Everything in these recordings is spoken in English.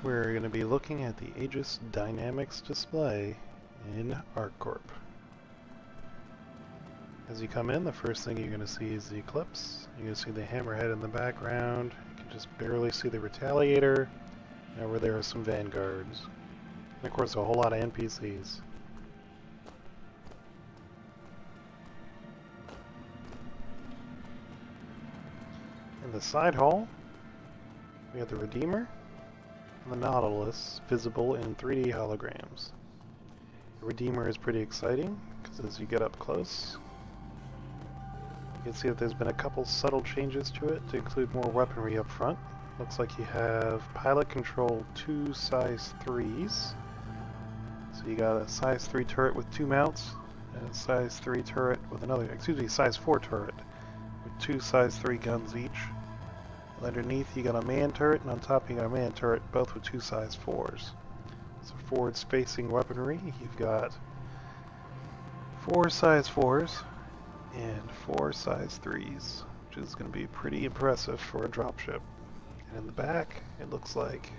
We're going to be looking at the Aegis Dynamics display in ArcCorp. As you come in, the first thing you're going to see is the Eclipse. You're going to see the hammerhead in the background. You can just barely see the Retaliator. And over there are some Vanguards. And of course a whole lot of NPCs. In the side hall, we have the Redeemer and the Nautilus visible in 3D holograms. The Redeemer is pretty exciting because as you get up close, you can see that there's been a couple subtle changes to it to include more weaponry up front. Looks like you have pilot control 2 size 3s. So you got a size 3 turret with 2 mounts and a size 3 turret with another, size 4 turret with 2 size 3 guns each. And underneath you got a man turret, and on top you got a man turret, both with 2 size 4s. So forward spacing weaponry, you've got 4 size 4s and 4 size 3s, which is going to be pretty impressive for a dropship. And in the back, it looks like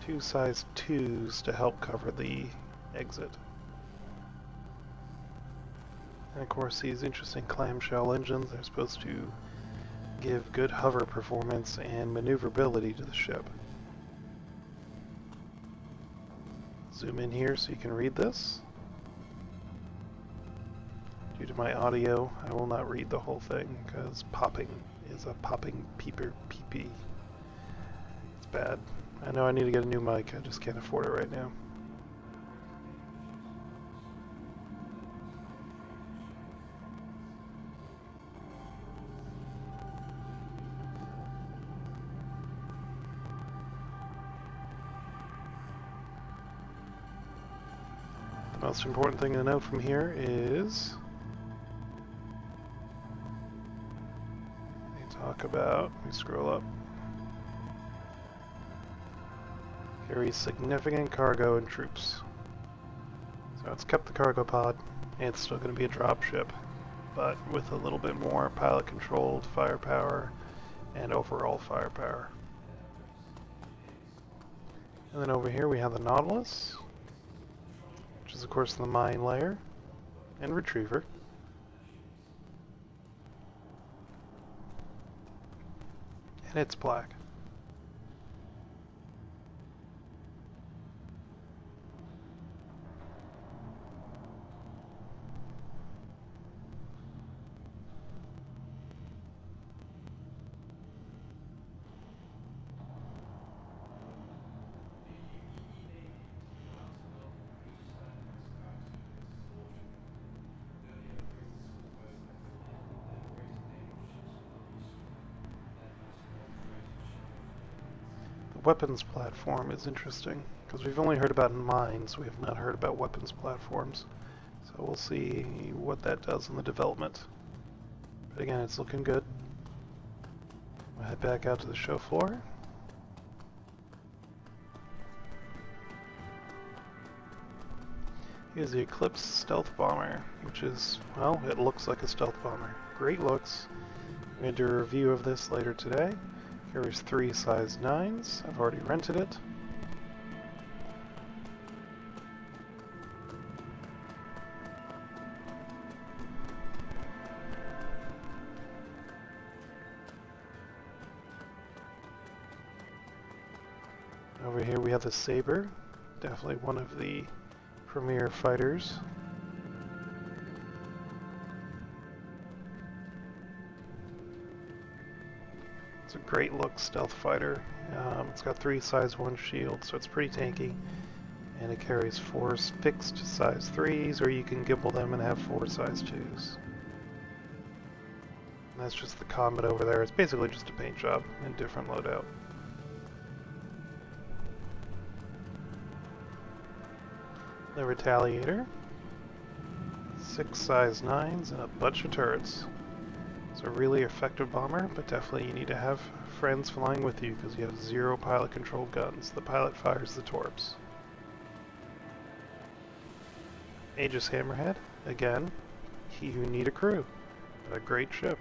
2 size 2s to help cover the exit. And of course these interesting clamshell engines are supposed to give good hover performance and maneuverability to the ship. Zoom in here so you can read this. Due to my audio, I will not read the whole thing because popping is a popping peeper pee-pee. It's bad. I know I need to get a new mic, I just can't afford it right now. The most important thing to note from here is they talk about, let me scroll up, carries significant cargo and troops. So it's kept the cargo pod, and it's still going to be a dropship, but with a little bit more pilot controlled firepower and overall firepower. And then over here we have the Nautilus, which is of course the mine layer and retriever. And it's black. Weapons platform is interesting because we've only heard about mines, we have not heard about weapons platforms, so we'll see what that does in the development. But again, it's looking good. We'll head back out to the show floor. Here's the Eclipse stealth bomber, which is, well, it looks like a stealth bomber. Great looks. I'm going to do a review of this later today. Carries 3 size 9s. I've already rented it. Over here we have the Saber. Definitely one of the premier fighters. It's a great look stealth fighter. It's got 3 size 1 shields, so it's pretty tanky. And it carries 4 fixed size 3s, or you can gimbal them and have 4 size 2s. And that's just the combat over there. It's basically just a paint job and different loadout. The Retaliator. 6 size 9s and a bunch of turrets. It's a really effective bomber, but definitely you need to have friends flying with you because you have 0 pilot controlled guns. The pilot fires the torps. Aegis Hammerhead, again, he who need a crew. A great ship.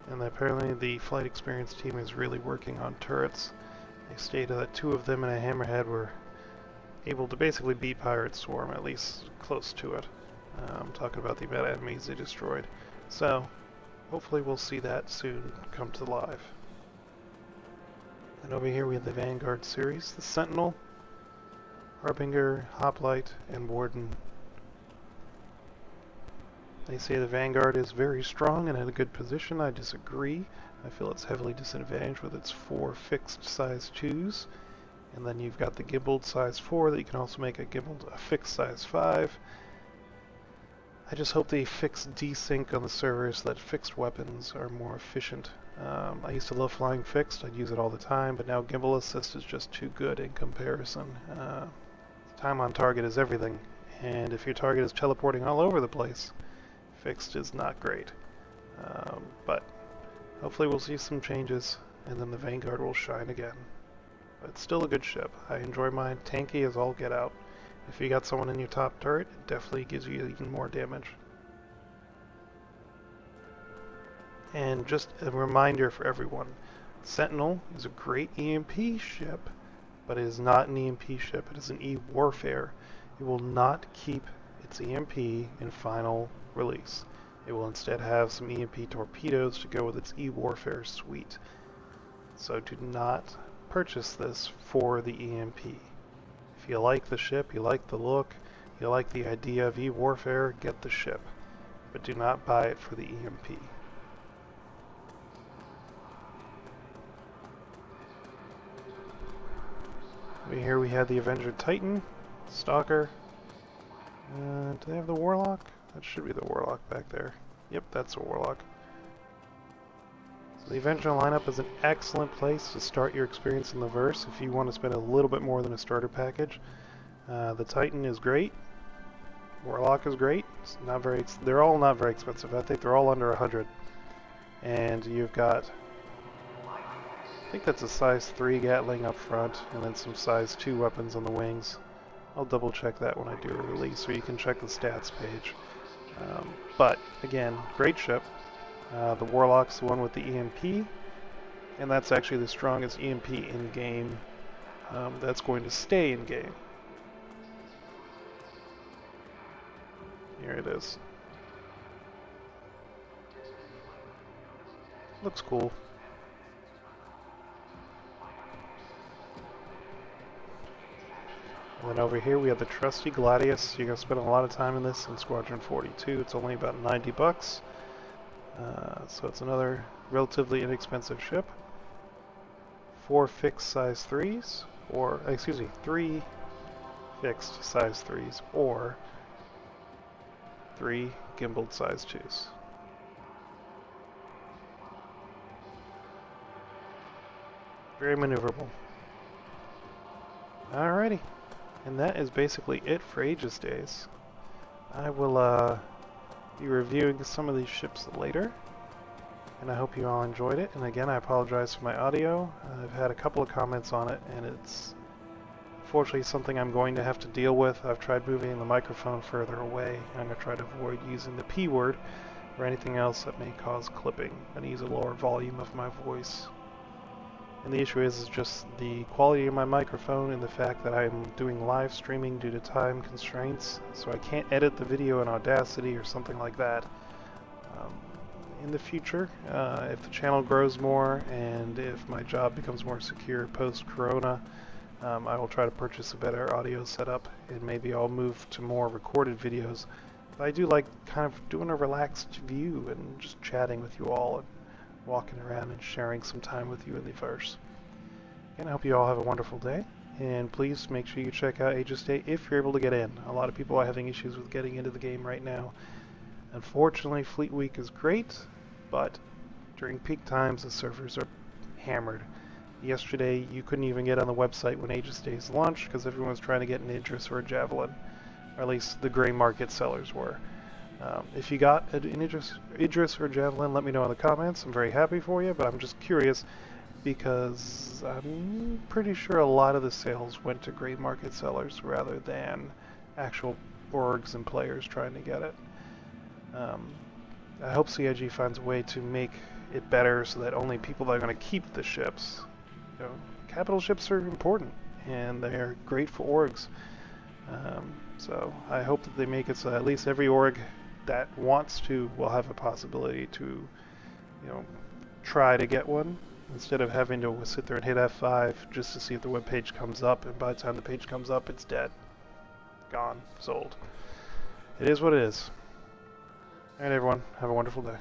and apparently the flight experience team is really working on turrets. They stated that 2 of them and a hammerhead were able to basically beat Pirate Swarm, at least close to it. I'm talking about the amount of enemies they destroyed. So, hopefully we'll see that soon come to life. And over here we have the Vanguard series, the Sentinel, Harbinger, Hoplite, and Warden. They say the Vanguard is very strong and in a good position. I disagree. I feel it's heavily disadvantaged with its 4 fixed size 2s. And then you've got the gimbaled size 4 that you can also make a fixed size 5. I just hope they fix desync on the server so that fixed weapons are more efficient. I used to love flying fixed. I'd use it all the time, but now gimbal assist is just too good in comparison. Time on target is everything, and if your target is teleporting all over the place, fixed is not great. But hopefully we'll see some changes, and then the Vanguard will shine again. But it's still a good ship. I enjoy mine. Tanky as all get out. If you got someone in your top turret, it definitely gives you even more damage. And just a reminder for everyone, Sentinel is a great EMP ship, but it is not an EMP ship. It is an E-Warfare. It will not keep its EMP in final release. It will instead have some EMP torpedoes to go with its E-Warfare suite. So do not purchase this for the EMP. If you like the ship, you like the look, you like the idea of E-Warfare, get the ship. But do not buy it for the EMP. Here we have the Avenger Titan, Stalker. Do they have the Warlock? That should be the Warlock back there. Yep, that's a Warlock. So the Avenger lineup is an excellent place to start your experience in the verse if you want to spend a little bit more than a starter package. The Titan is great. Warlock is great. It's not very. They're all not very expensive. I think they're all under 100. And you've got, I think that's a size 3 Gatling up front, and then some size 2 weapons on the wings. I'll double check that when I do a release, so you can check the stats page. But again, great ship. The Warlock's the one with the EMP, and that's actually the strongest EMP in game. That's going to stay in game. Here it is. Looks cool. And then over here we have the trusty Gladius. You're going to spend a lot of time in this in Squadron 42. It's only about 90 bucks. So it's another relatively inexpensive ship. 4 fixed size 3s, or, excuse me, 3 fixed size 3s, or 3 gimbaled size 2s. Very maneuverable. Alrighty. And that is basically it for Aegis Days. I will be reviewing some of these ships later, and I hope you all enjoyed it. And again, I apologize for my audio. I've had a couple of comments on it, and it's unfortunately something I'm going to have to deal with. I've tried moving the microphone further away, and I'm going to try to avoid using the P word or anything else that may cause clipping, and use a lower volume of my voice. And the issue is just the quality of my microphone and the fact that I'm doing live streaming due to time constraints, so I can't edit the video in Audacity or something like that. In the future, if the channel grows more and if my job becomes more secure post-corona, I will try to purchase a better audio setup, and maybe I'll move to more recorded videos. But I do like kind of doing a relaxed view and just chatting with you all, and walking around and sharing some time with you in the verse. And I hope you all have a wonderful day, and please make sure you check out Aegis Day if you're able to get in. A lot of people are having issues with getting into the game right now. Unfortunately, Fleet Week is great, but during peak times the servers are hammered. Yesterday you couldn't even get on the website when Aegis Days launched because everyone was trying to get an Idris or a Javelin, or at least the gray market sellers were. If you got an Idris or Javelin, let me know in the comments. I'm very happy for you, but I'm just curious because I'm pretty sure a lot of the sales went to gray market sellers rather than actual orgs and players trying to get it. I hope CIG finds a way to make it better so that only people that are going to keep the ships, you know, capital ships are important and they're great for orgs. So I hope that they make it so at least every org that wants to will have a possibility to, you know, try to get one instead of having to sit there and hit F5 just to see if the web page comes up, and by the time the page comes up it's dead, gone, sold. It is what it is. Alright everyone, have a wonderful day.